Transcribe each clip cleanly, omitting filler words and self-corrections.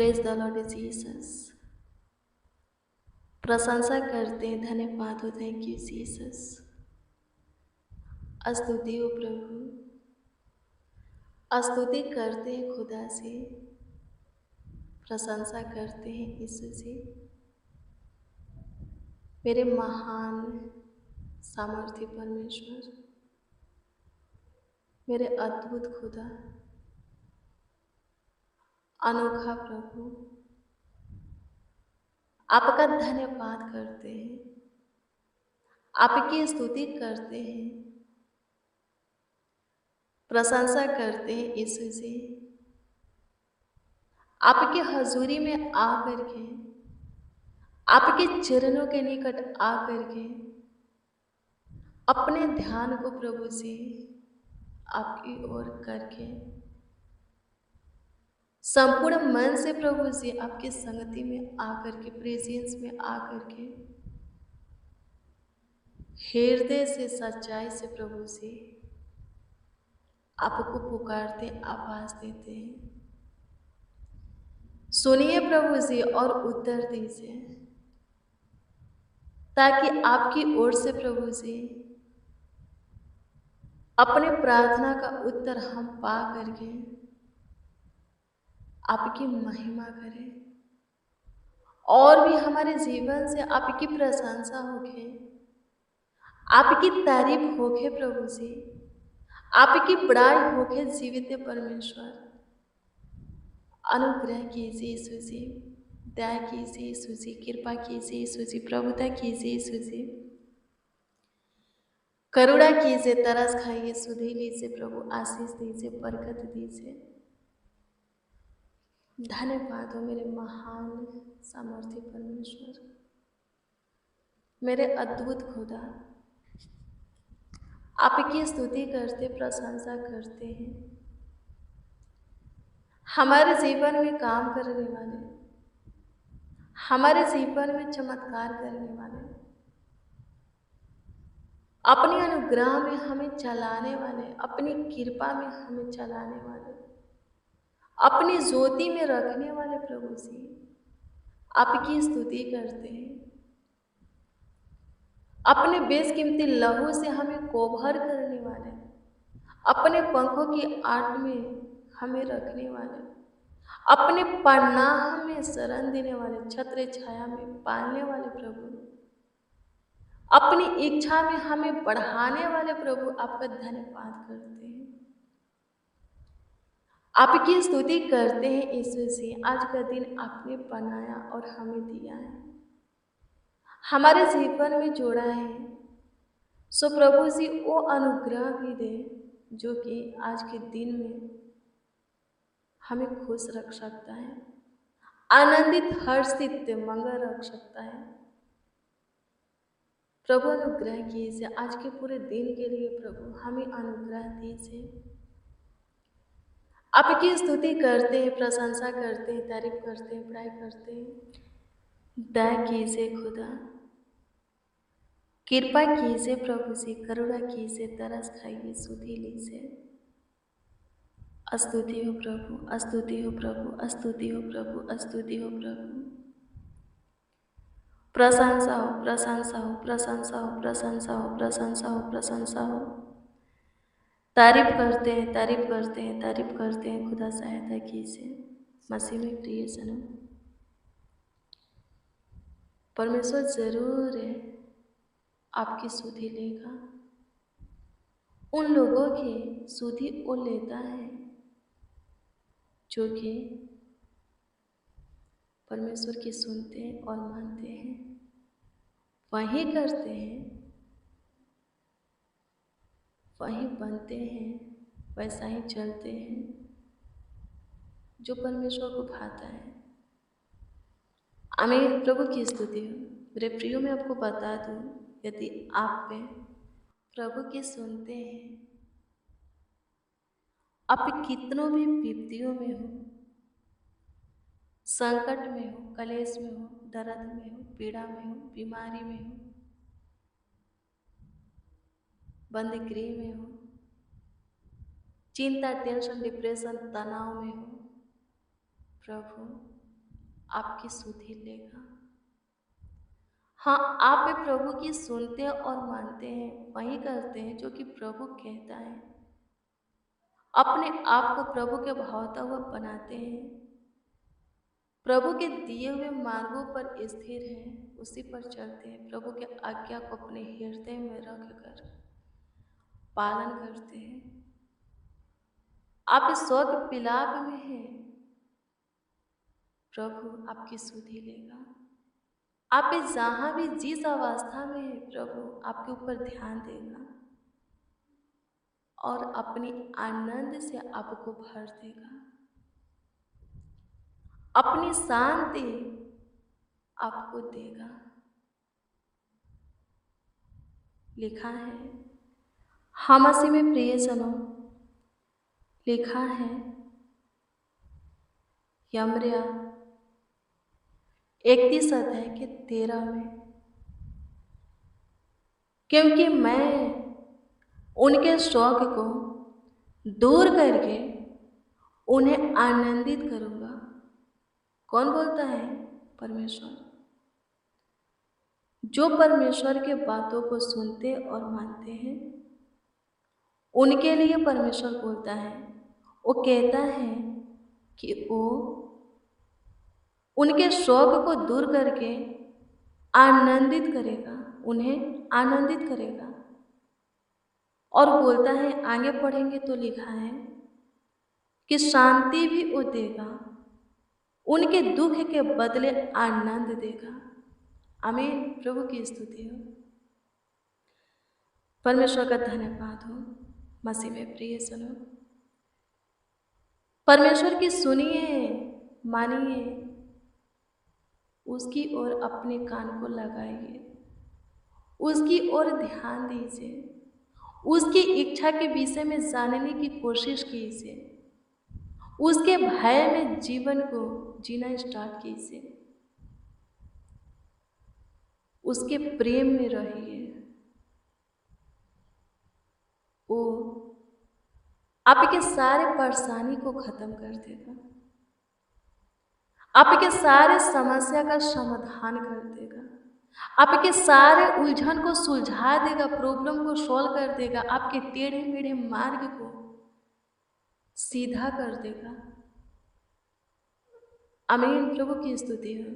Praise the Lord Jesus. प्रशंसा करते हैं, धन्यवाद हो, थैंक यू जीसस। स्तुति हो प्रभु, स्तुति करते हैं खुदा से, प्रशंसा करते हैं यीशु से। मेरे महान सामर्थ्य परमेश्वर, मेरे अद्भुत खुदा, अनोखा प्रभु, आपका धन्यवाद करते हैं, आपकी स्तुति करते हैं, प्रशंसा करते हैं यीशु से। आपके हजूरी में आकर के, आपके चरणों के निकट आकर के अपने ध्यान को प्रभु से आपकी ओर करके संपूर्ण मन से प्रभु से आपकी संगति में आकर के, प्रेजेंस में आकर के हृदय से, सच्चाई से प्रभु से आपको पुकारते, आवाज देते हैं। सुनिए प्रभु से और उत्तर दीजिए, ताकि आपकी ओर से प्रभु से अपने प्रार्थना का उत्तर हम पा करके आपकी महिमा करें और भी हमारे जीवन से आपकी प्रशंसा होके, आपकी तारीफ होके प्रभु से, आपकी बड़ाई होके जीवित परमेश्वर। अनुग्रह कीजिए यीशु जी, दया कीजिए यीशु जी, कृपा कीजिए यीशु जी, प्रभुता कीजिए यीशु जी, करुणा कीजिए, तरस खाइए, सुधि लीजिए प्रभु, आशीष दीजिए, बरकत दीजिए। धन्यवाद हो मेरे महान सामर्थ्य परमेश्वर, मेरे अद्भुत खुदा। आपकी स्तुति करते, प्रशंसा करते हैं, हमारे जीवन में काम करने वाले, हमारे जीवन में चमत्कार करने वाले, अपने अनुग्रह में हमें चलाने वाले, अपनी कृपा में हमें चलाने वाले, अपनी ज्योति में रखने वाले प्रभु से आपकी स्तुति करते हैं। अपने बेशकीमती लहू से हमें कोभर करने वाले, अपने पंखों की आड़ में हमें रखने वाले, अपने पनाह में शरण देने वाले, छत्र छाया में पालने वाले प्रभु, अपनी इच्छा में हमें बढ़ाने वाले प्रभु, आपका धन्यवाद करते हैं, आपकी स्तुति करते हैं यीशु से। आज का दिन आपने बनाया और हमें दिया है, हमारे जीवन में जोड़ा है, सो प्रभु जी वो अनुग्रह भी दे जो कि आज के दिन में हमें खुश रख सकता है, आनंदित, हर्षित, मंगल रख सकता है। प्रभु अनुग्रह कीजिए आज के पूरे दिन के लिए, प्रभु हमें अनुग्रह दीजिए। आपकी स्तुति करते हैं, प्रशंसा करते हैं, तारीफ करते हैं, बड़ाई करते हैं। दया कीजिए खुदा, कृपा कीजिए प्रभु से, करुणा कीजिए, तरस खाइए, सुधि लीजिए। स्तुति हो प्रभु, स्तुति हो प्रभु, स्तुति हो प्रभु, स्तुति हो प्रभु। प्रशंसा हो, प्रशंसा हो, प्रशंसा हो, प्रशंसा हो, प्रशंसा हो, प्रशंसा हो। तारीफ करते हैं, तारीफ करते हैं, तारीफ करते हैं। खुदा सहायता कीजिए। मसीह में प्रिय जनों, परमेश्वर जरूर है आपकी सुधि लेगा। उन लोगों की सुधि वो लेता है जो कि परमेश्वर की सुनते हैं और मानते हैं, वही करते हैं, वही बनते हैं, वैसा ही चलते हैं जो परमेश्वर को भाता है। आमीन। प्रभु की स्तुति हो। मेरे प्रियो, मैं आपको बता दूं, यदि आप पे प्रभु की सुनते हैं, आप कितनों भी विपत्तियों में हो, संकट में हो, कलेश में हो, दर्द में हो, पीड़ा में हो, बीमारी में हो, बंदीगृह में हो, चिंता, टेंशन, डिप्रेशन, तनाव में हो, प्रभु आपकी सुधि लेगा। हाँ, आप भी प्रभु की सुनते और मानते हैं, वही करते हैं जो कि प्रभु कहता है। अपने आप को प्रभु के भावता हुआ बनाते हैं, प्रभु के दिए हुए मार्गों पर स्थिर हैं, उसी पर चलते हैं, प्रभु के आज्ञा को अपने हृदय में रखकर पालन करते हैं। आप इस स्वर्ग विलाप में हैं, प्रभु आपकी सुधि लेगा। आप इस जहाँ भी जिस अवस्था में हैं, प्रभु आपके ऊपर ध्यान देगा और अपनी आनंद से आपको भर देगा, अपनी शांति आपको देगा। लिखा है, हाँ मसीह में प्रियजनों, लिखा है यमरिया 31 अध्याय के 13 में, क्योंकि मैं उनके शौक को दूर करके उन्हें आनंदित करूंगा। कौन बोलता है? परमेश्वर। जो परमेश्वर के बातों को सुनते और मानते हैं, उनके लिए परमेश्वर बोलता है, वो कहता है कि वो उनके शौक को दूर करके आनंदित करेगा, उन्हें आनंदित करेगा। और बोलता है, आगे पढ़ेंगे तो लिखा है कि शांति भी वो देगा, उनके दुख के बदले आनंद देगा। आमीन। प्रभु की स्तुति हो, परमेश्वर का धन्यवाद हो। मसीह में प्रिय सुनो, परमेश्वर की सुनिए, मानिए, उसकी ओर अपने कान को लगाइए, उसकी ओर ध्यान दीजिए, उसकी इच्छा के विषय में जानने की कोशिश कीजिए, उसके भय में जीवन को जीना स्टार्ट कीजिए, उसके प्रेम में रहिए। वो आपके सारे परेशानी को खत्म कर देगा, आपके सारे समस्या का समाधान कर देगा, आपके सारे उलझन को सुलझा देगा, प्रॉब्लम को सॉल्व कर देगा, आपके टेढ़े मेढ़े मार्ग को सीधा कर देगा। आमीन। प्रभु की स्तुति हो।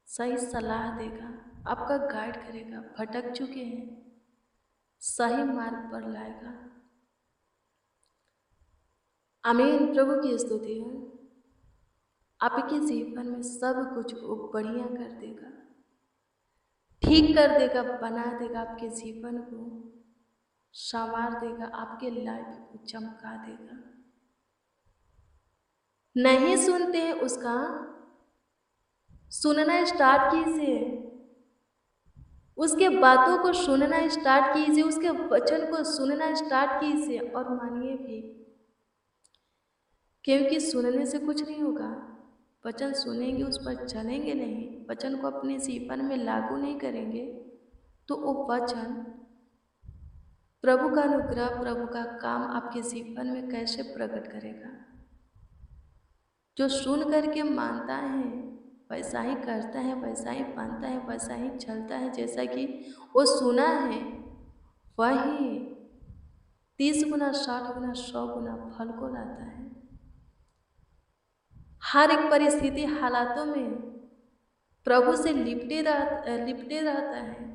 सही सलाह देगा, आपका गाइड करेगा, भटक चुके हैं सही मार्ग पर लाएगा। आमीन। प्रभु की स्तुति हो। आपके जीवन में सब कुछ वो बढ़िया कर देगा, ठीक कर देगा, बना देगा, आपके जीवन को संवार देगा, आपके लाइफ को चमका देगा। नहीं सुनते हैं उसका, सुनना स्टार्ट कीजिए, उसके बातों को सुनना स्टार्ट कीजिए, उसके वचन को सुनना स्टार्ट कीजिए और मानिए भी, क्योंकि सुनने से कुछ नहीं होगा। वचन सुनेंगे, उस पर चलेंगे नहीं, वचन को अपने जीवन में लागू नहीं करेंगे, तो वो वचन, प्रभु का अनुग्रह, प्रभु का काम आपके जीवन में कैसे प्रकट करेगा? जो सुन करके मानता है वैसा ही करता है, वैसा ही मानता है, वैसा ही चलता है, जैसा कि वो सुना है, वही 30 गुना, 60 गुना, 100 गुना फल को लाता है। हर एक परिस्थिति, हालातों में प्रभु से लिपटे रहता है,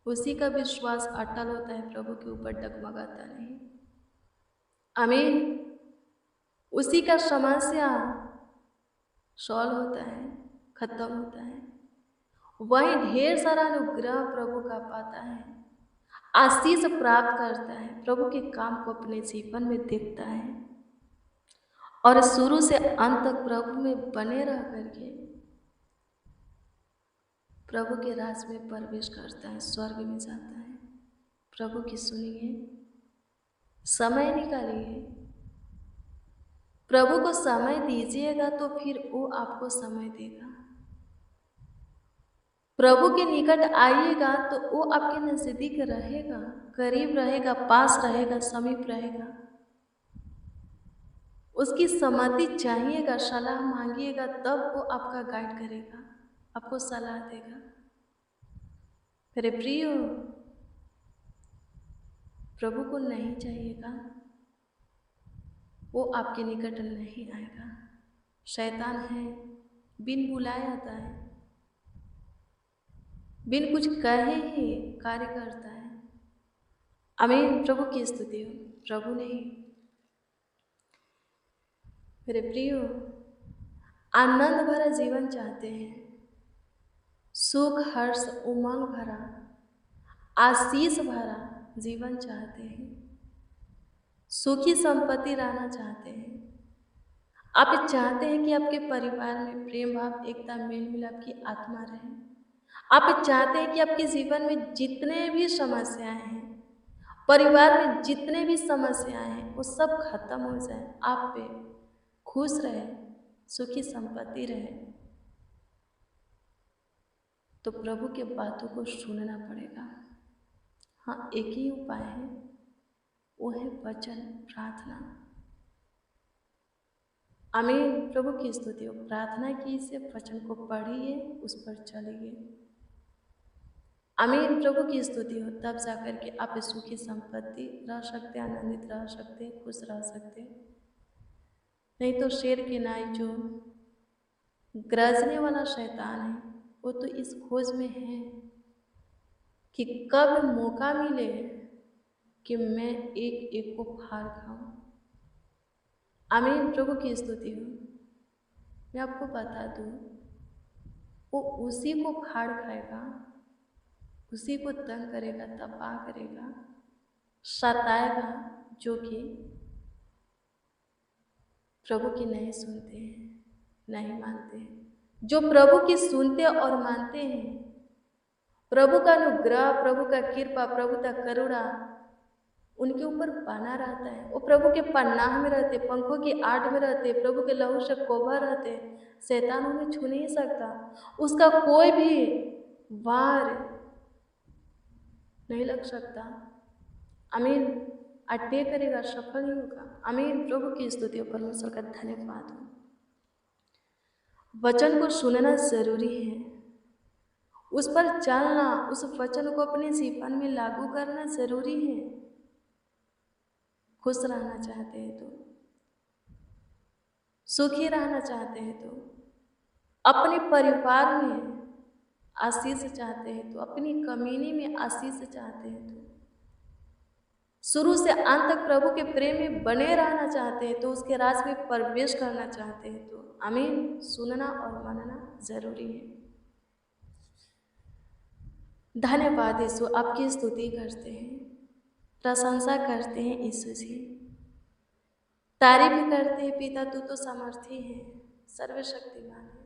उसी का विश्वास अटल होता है, प्रभु के ऊपर डगमगाता नहीं। आमीन। उसी का समस्या सॉल्व होता है, खत्म होता है, वही ढेर सारा अनुग्रह प्रभु का पाता है, आशीष प्राप्त करता है, प्रभु के काम को अपने जीवन में देखता है और शुरू से अंत तक प्रभु में बने रह करके प्रभु के राज में प्रवेश करता है, स्वर्ग में जाता है। प्रभु की सुनिए, समय निकालिए, प्रभु को समय दीजिएगा तो फिर वो आपको समय देगा। प्रभु के निकट आइएगा तो वो आपके नजदीक रहेगा, करीब रहेगा, पास रहेगा, समीप रहेगा। उसकी सम्मति चाहिएगा, सलाह मांगिएगा, तब वो आपका गाइड करेगा, आपको सलाह देगा। मेरे प्रियो, प्रभु को नहीं चाहिएगा, वो आपके निकट नहीं आएगा। शैतान है, बिन बुलाए आता है, बिन कुछ कहे ही कार्य करता है। आमीन। प्रभु की स्तुति हो। प्रभु नहीं। मेरे प्रियो, आनंद भरा जीवन चाहते हैं, सुख हर्ष उमंग भरा आशीष भरा जीवन चाहते हैं, सुखी संपत्ति रहना चाहते हैं। आप चाहते हैं कि आपके परिवार में प्रेम भाव एकता मेल मिलाप की आत्मा रहे। आप चाहते हैं कि आपके जीवन में जितने भी समस्याएं हैं, परिवार में जितने भी समस्याएं हैं, वो सब खत्म हो जाए, आप पे खुश रहे, सुखी संपत्ति रहे, तो प्रभु के बातों को सुनना पड़ेगा। हाँ, एक ही उपाय है, वो है वचन, प्रार्थना। आमीन। प्रभु की स्तुति हो। प्रार्थना कीजिए, वचन को पढ़िए, उस पर चलिए। आमीन। प्रभु की स्तुति हो। तब जाकर के आप सुखी संपत्ति रह सकते, आनंदित रह सकते, खुश रह सकते। नहीं तो शेर के नाई जो गरजने वाला शैतान है, वो तो इस खोज में है कि कब मौका मिले कि मैं एक एक को फाड़ खाऊं। आमीन। प्रभु की स्तुति हो। मैं आपको बता दूं, वो उसी को फाड़ खाएगा, उसी को तंग करेगा, तबाह करेगा, सताएगा, जो कि प्रभु की नहीं सुनते हैं, नहीं मानते हैं। जो प्रभु की सुनते और मानते हैं, प्रभु का अनुग्रह, प्रभु का कृपा, प्रभु का करुणा उनके ऊपर बना रहता है। वो प्रभु के पन्नाह में रहते, पंखों की आड़ में रहते, प्रभु के लहू से कोभा रहते, शैतान उन्हें छू नहीं सकता, उसका कोई भी वार नहीं लग सकता। आमीन। अटैक करेगा, सफल नहीं होगा। आमीन। प्रभु की स्तुति हो। परमेश्वर का धन्यवाद हो। वचन को सुनना जरूरी है, उस पर चलना, उस वचन को अपने जीवन में लागू करना जरूरी है। खुश रहना चाहते हैं तो, सुखी रहना चाहते हैं तो, अपने परिवार में आशीष चाहते हैं तो, अपनी कमीनी में आशीष चाहते हैं तो, शुरू से अंत तक प्रभु के प्रेम में बने रहना चाहते हैं तो, उसके राज में प्रवेश करना चाहते हैं तो, आमीन, सुनना और मानना जरूरी है। धन्यवाद यीशु, आपकी स्तुति करते हैं, प्रशंसा करते हैं यीशु जी, तारीफ करते हैं पिता, तू तो सामर्थी है, सर्वशक्तिमान है,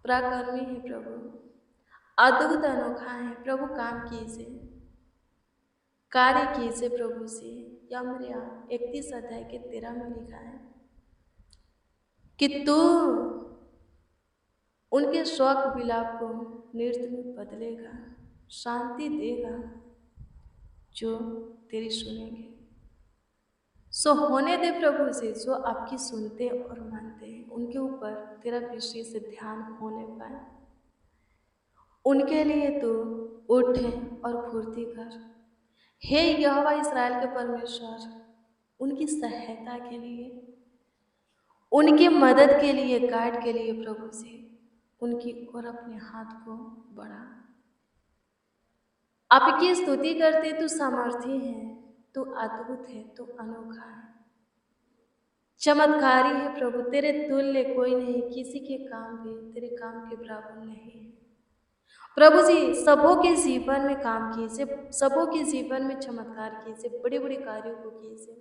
पराक्रमी है प्रभु, अद्भुत अनोखा है प्रभु। काम कीजिए, कार्य कीजिए प्रभु से। यमरिया 31 अध्याय के 13 में लिखा है कि तू उनके शोक विलाप को नृत्य में बदलेगा, शांति देगा जो तेरी सुनेंगे। सो होने दे प्रभु से जो आपकी सुनते और मानते हैं, उनके ऊपर तेरा विशेष ध्यान होने पाए। उनके लिए तो उठे और फुर्ती कर। हे यहोवा इस्राएल के परमेश्वर, उनकी सहायता के लिए, उनकी मदद के लिए, गाइड के लिए प्रभु से उनकी ओर अपने हाथ को बढ़ा। आपकी स्तुति करते तू सामर्थी है, तू अद्भुत है, तू अनोखा है, चमत्कारी है प्रभु। तेरे तुल्य कोई नहीं, किसी के काम भी तेरे काम के बराबर नहीं है प्रभु जी। सबों के जीवन में काम कीजिए, सबों के जीवन में चमत्कार कीजिए, बड़े बड़े कार्यों को कीजिए,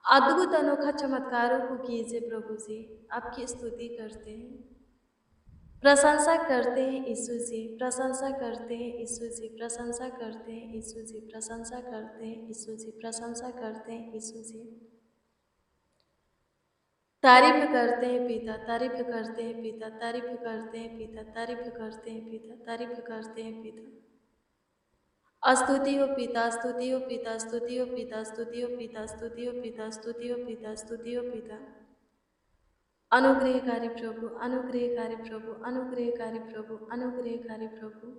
अद्भुत अनोखा चमत्कारों को कीजिए प्रभु जी। आपकी स्तुति करते हैं, प्रशंसा करते हैं यीशु जी, प्रशंसा करते हैं यीशु जी, प्रशंसा करते हैं यीशु जी, प्रशंसा करते हैं यीशु जी, प्रशंसा करते हैं यीशु जी। तारीफ करते हैं पिता, तारीफ करते हैं पिता, तारीफ करते हैं पिता, तारीफ करते हैं पिता, तारीफ करते हैं पिता। स्तुति हो पिता, स्तुति हो पिता, स्तुति हो पिता, स्तुति हो पिता, स्तुति हो पिता, स्तुति हो पिता, स्तुति हो पिता। अनुग्रहकारी प्रभु, अनुग्रहकारी प्रभु, अनुग्रहकारी प्रभु, अनुग्रहकारी प्रभु,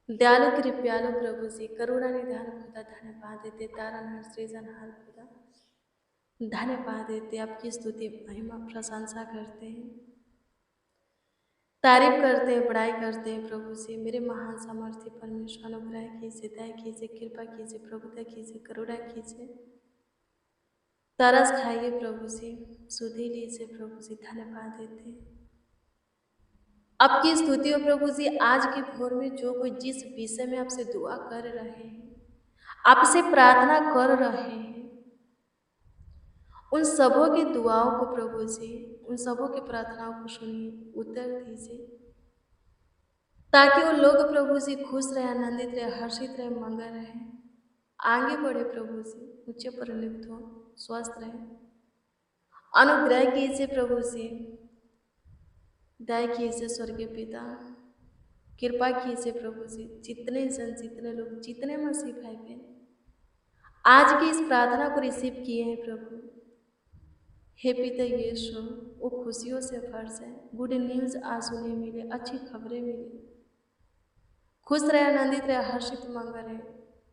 दयालु कृपयालु प्रभु जी, करुणा निधान खुदा, धन्यवाद देते, तारनहार सृजनहार खुदा, धन्यवाद देते, आपकी स्तुति महिमा प्रशंसा करते हैं, तारीफ करते हैं, बड़ाई करते हैं प्रभु जी। मेरे महान सामर्थ्य परमेश्वर, अनुग्रह कीजिए, दया कीजिए, कृपा कीजिए, प्रभुता कीजिए, करुणा कीजिए, तरस खाइए प्रभु जी, सुधि लीजिए प्रभु जी, धन्यवाद देते हैं। आपकी स्तुति हो प्रभु जी। आज के भोर में जो कोई जिस विषय में आपसे दुआ कर रहे हैं, आपसे प्रार्थना कर रहे हैं, उन सबों की दुआओं को प्रभु जी, उन सबों की प्रार्थनाओं को सुनिए, उत्तर दीजिए, ताकि वो लोग प्रभु जी खुश रहे, आनंदित रहे, हर्षित रहे, मंगल रहे, आगे बढ़े प्रभु जी, ऊंचे परिणत हो, स्वस्थ रहे। अनुग्रह कीजिए प्रभु जी, दया कीजिए स्वर्गीय पिता, कृपा कीजिए प्रभु जी। जितने जन, जितने लोग, जितने मसीह भाई बहन आज की इस प्रार्थना को रिसीव किए हैं प्रभु, हे पिता यीशु, वो खुशियों से भर जाए, गुड न्यूज़ आज उन्हें मिले, अच्छी खबरें मिले, खुश रहे, आनंदित रहे, हर्षित मंगल रहे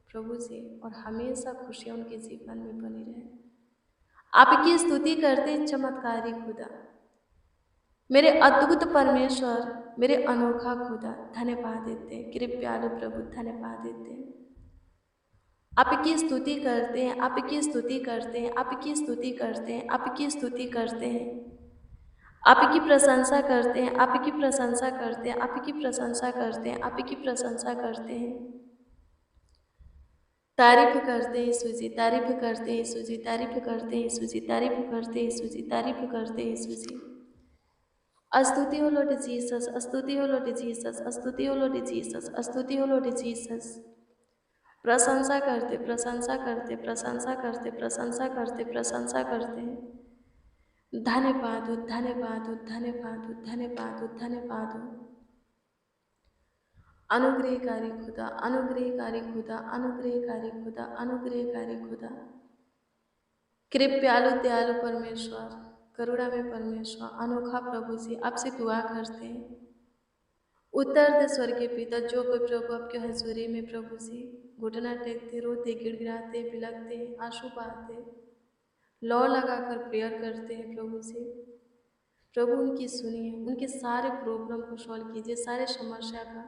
प्रभु जी, और हमेशा खुशियाँ उनके जीवन में बनी रहे। आपकी स्तुति करते चमत्कारी खुदा, मेरे अद्भुत परमेश्वर, मेरे अनोखा खुदा, धन्यवाद देते हैं, कृपयालु प्रभु, धन्यवाद देते हैं। आपकी स्तुति करते हैं, आपकी स्तुति करते हैं, आपकी स्तुति करते हैं, आपकी स्तुति करते हैं, आपकी प्रशंसा करते हैं, आपकी प्रशंसा करते हैं, आपकी प्रशंसा करते हैं, आपकी प्रशंसा करते हैं, तारीफ करते हैं यीशु जी, तारीफ करते हैं यीशु जी, तारीफ करते हैं यीशु जी, तारीफ करते हैं यीशु जी, तारीफ करते हैं यीशु जी। स्तुति हो लॉर्ड जीसस, स्तुति हो लॉर्ड जीसस, स्तुति हो लॉर्ड जीसस, स्तुति हो लॉर्ड जीसस। प्रशंसा करते, प्रशंसा करते, प्रशंसा करते, प्रशंसा करते, प्रशंसा करते हैं। धन्यवाद हो, धन्यवाद हो, धन्यवाद हो, धन्यवाद हो, धन्यवाद हो। अनुग्रहकारी खुदा, अनुग्रहकारी खुदा, अनुग्रहकारी खुदा, अनुग्रहकारी खुदा, कृपयालु दयालु परमेश्वर, करुणा में परमेश्वर, अनोखा प्रभु जी, आपसे दुआ करते हैं। उत्तर दे स्वर्गीय पिता, जो कोई प्रभु आपके हजूरी में प्रभु जी घुटना टेकते, रोते, गिड़गिड़ाते, बिलखते, आंसू बहाते, लौ लगाकर प्रेयर करते हैं प्रभु जी, प्रभु उनकी सुनिए, उनके सारे प्रॉब्लम को सॉल्व कीजिए, सारे समस्या का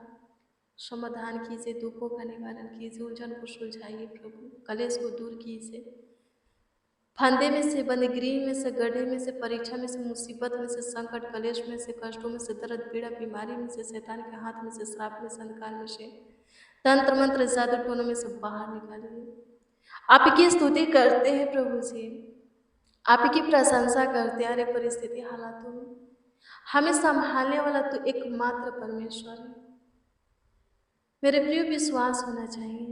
समाधान कीजिए, दुखों का निवारण कीजिए, उलझन को सुलझाइए प्रभु, कलेश को दूर कीजिए, फंदे में से, बंदगृह में से, गड्ढे में से, परीक्षा में से, मुसीबत में से, संकट, कलेश में से, कष्टों में से, दर्द, पीड़ा, बीमारी में से, शैतान के हाथ में से, श्राप में से, अंधकार में से, तंत्र मंत्र जादू टोनों में से बाहर निकालिए। आपकी स्तुति करते हैं प्रभु जी, आपकी प्रशंसा करते हैं। हर एक परिस्थिति, हालातों में हमें संभालने वाला तो एकमात्र परमेश्वर है। मेरे प्रिय, विश्वास होना चाहिए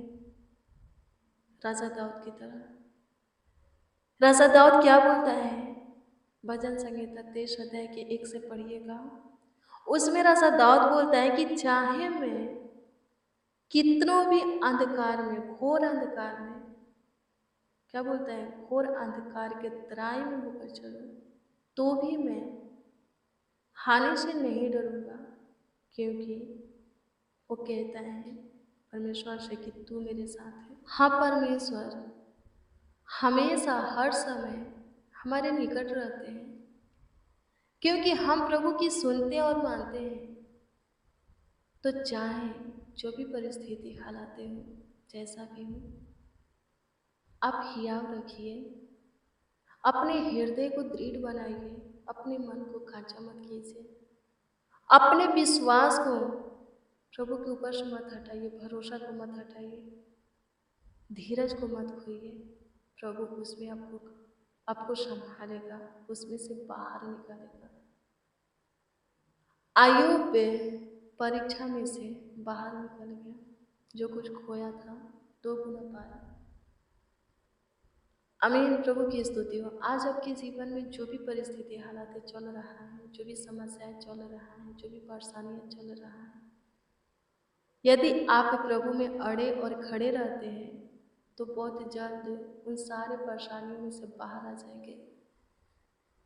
राजा दाऊद की तरह। राजा दाऊद क्या बोलता है? भजन संहिता 23 अध्याय के 1 से पढ़िएगा। उसमें राजा दाऊद बोलता है कि चाहे मैं कितनों भी अंधकार में, घोर अंधकार में, क्या बोलता है, घोर अंधकार के तराई में होकर चलूं, तो भी मैं हानि से नहीं डरूंगा, क्योंकि वो कहता है परमेश्वर से कि तू मेरे साथ है। हाँ, परमेश्वर हमेशा हर समय हमारे निकट रहते हैं, क्योंकि हम प्रभु की सुनते और मानते हैं। तो चाहे जो भी परिस्थिति, हालातें हो, जैसा भी हो, आप हियाव रखिए, अपने हृदय को दृढ़ बनाइए, अपने मन को कांचा मत कीजिए, अपने विश्वास को प्रभु के ऊपर से मत हटाइए, भरोसा को मत हटाइए, धीरज को मत खोइए। प्रभु उसमें आपको संभालेगा, उसमें से बाहर निकालेगा। आयुब पे परीक्षा में से बाहर निकल गया, जो कुछ खोया था 2 गुना पाया। आमीन। प्रभु की स्तुति हो। आज आपके जीवन में जो भी परिस्थिति, हालातें चल रहा है, जो भी समस्याएं चल रहा है, जो भी परेशानियां चल रहा है, यदि आप प्रभु में अड़े और खड़े रहते हैं तो बहुत जल्द उन सारे परेशानियों में से बाहर आ जाएंगे,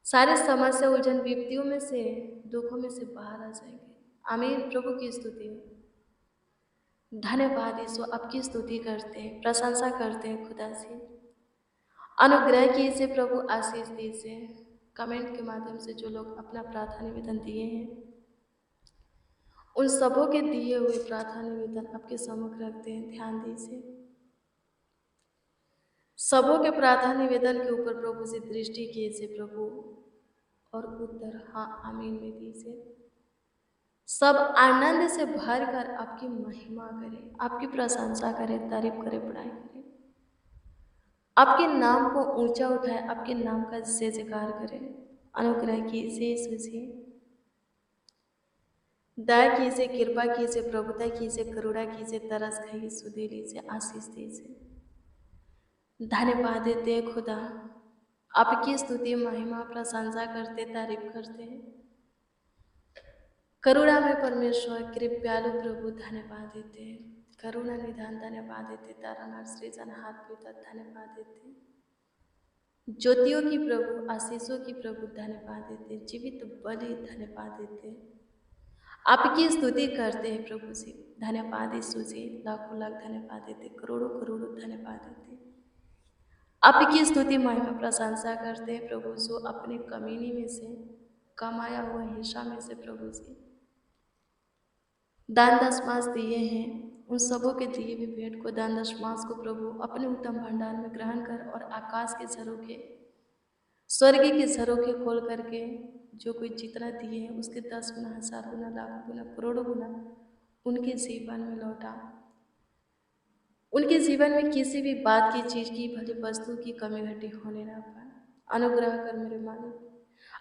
सारे समस्या उलझन विपत्तियों में से, दुखों में से बाहर आ जाएंगे। आमीन। प्रभु की स्तुति हो। धन्यवाद यीशु, आपकी स्तुति करते हैं, प्रशंसा करते हैं खुदा से। अनुग्रह कीजिए प्रभु, आशीष दीजिए। कमेंट के माध्यम से जो लोग अपना प्रार्थना निवेदन दिए हैं, उन सबों के दिए हुए प्रार्थना निवेदन आपके सम्मुख रखते हैं, ध्यान दीजिए। सबों के प्रार्थना निवेदन के ऊपर प्रभु से दृष्टि कीजिए प्रभु, और उत्तर हाँ आमीन में दीजिए। सब आनंद से भर कर आपकी महिमा करें, आपकी प्रशंसा करें, तारीफ करें, बड़ाई करें, आपके नाम को ऊंचा उठाए, आपके नाम का जय जयकार करें। अनुग्रह कीजिए यीशु जी, दया कीजिए, कृपा कीजिए, प्रभुता कीजिए, करुणा कीजिए, तरस खाइए यीशु, दे लीजिए, आशीष दीजिए। धन्यवाद देते हैं खुदा, आपकी स्तुति महिमा प्रशंसा करते, तारीफ करते हैं। करुणा में परमेश्वर, कृपालु प्रभु धन्यवाद देते हैं। करुणा निधान धन्यवाद देते, तारानाथ सृजन हाथ पिता धन्यवाद देते, ज्योतियों की प्रभु, आशीषों की प्रभु धन्यवाद देते, जीवित बलि धन्यवाद देते, आपकी स्तुति करते हैं प्रभु जी। धन्यवाद यीशु जी, लाखों लाख धन्यवाद देते, करोड़ों करोड़ों धन्यवाद देते, आपकी स्तुति महिमा प्रशंसा करते हैं प्रभु। जो अपने कमीनी में से कमाया हुआ हिस्सा में से प्रभु जी दान दशमांश दिए हैं, उन सबों के दिए हुए भेंट को, दान दशमांश को प्रभु अपने उत्तम भंडार में ग्रहण कर, और आकाश के झरोखे, स्वर्ग के झरोखे खोल करके जो कोई जितना दिए हैं उसके 10 गुना, 1000 गुना, लाख गुना, करोड़ों गुना उनके जीवन में लौटा। उनके जीवन में किसी भी बात की, चीज की, भली वस्तु की कमी घटी होने ना पाए। अनुग्रह कर मेरे मालिक,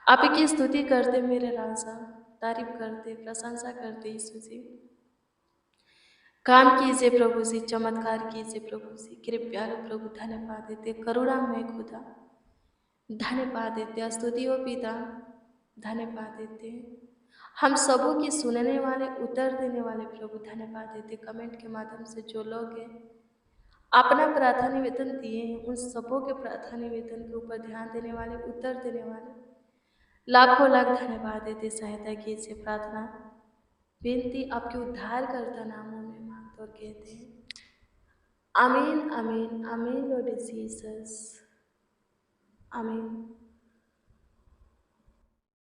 आपकी स्तुति करते मेरे राजा, तारीफ करते, प्रशंसा करते यीशु जी। काम कीजिए प्रभु जी, चमत्कार कीजिए प्रभु जी, कृपालु प्रभु धन्यवाद देते, करुणा में खुदा धन्यवाद देते, स्तुति हो पिता धन्यवाद देते, हम सबों की सुनने वाले, उत्तर देने वाले प्रभु धन्यवाद देते। कमेंट के माध्यम से जो लोग हैं अपना प्रार्थना निवेदन दिए हैं, उन सबों के प्रार्थना निवेदन के ऊपर ध्यान देने वाले, उत्तर देने वाले लाखों लाख धन्यवाद देते। सहायता कीजिए, प्रार्थना विनती आपके उद्धारकर्ता नामों में मांगते और कहते हैं आमीन आमीन आमीन। लॉर्ड जीसस आमीन।